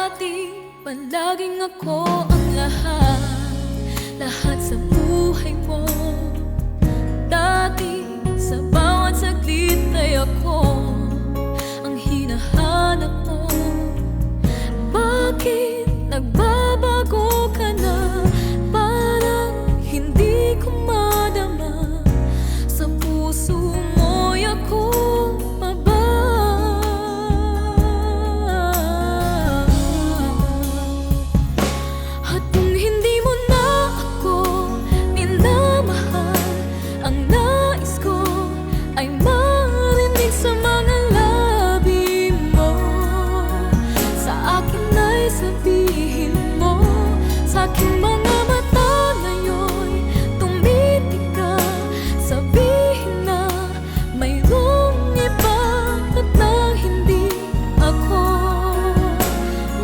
Dati palaging ako ang lahat sa buhay mo. Dati sa bawat saglit ay ako ang hinahanap mo. Bakit nagbabago ka na? Parang hindi ko madama. Sa puso mo'y ako pa ba? At kung hindi mo na ako minamahal, ang nais ko ay marinig sa mga labi mo. Sa akin ay sabihin mo, sa aking mga mata ngayon'y tumitika. Sabihin na mayroong iba at nang hindi ako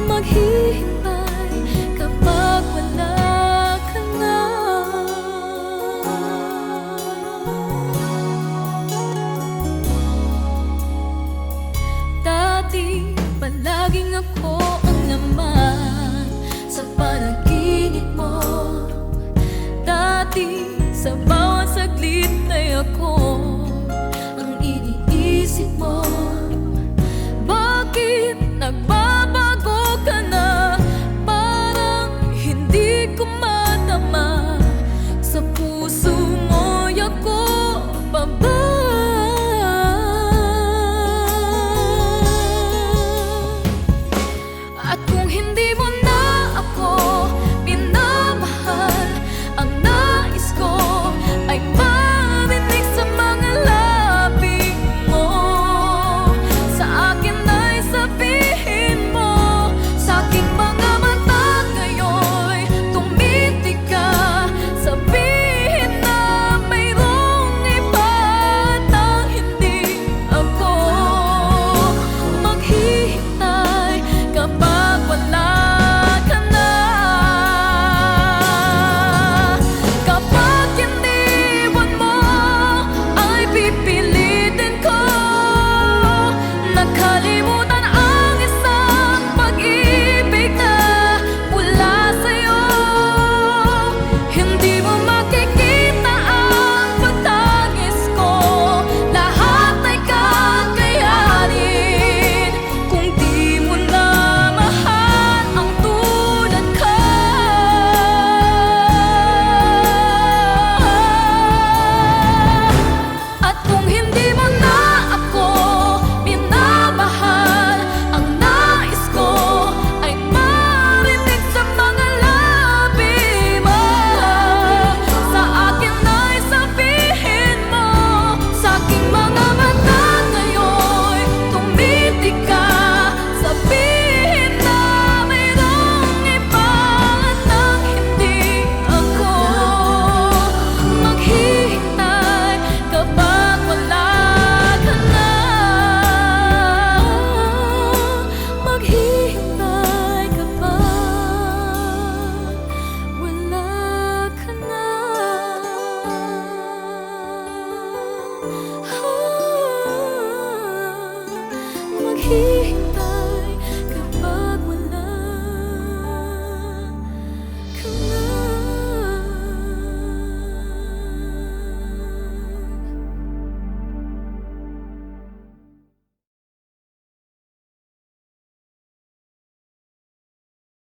maghihintay kapag wala ka na. Dati palaging ako ang laman sa panaginip mo. Dati sa bawat saglit ay ako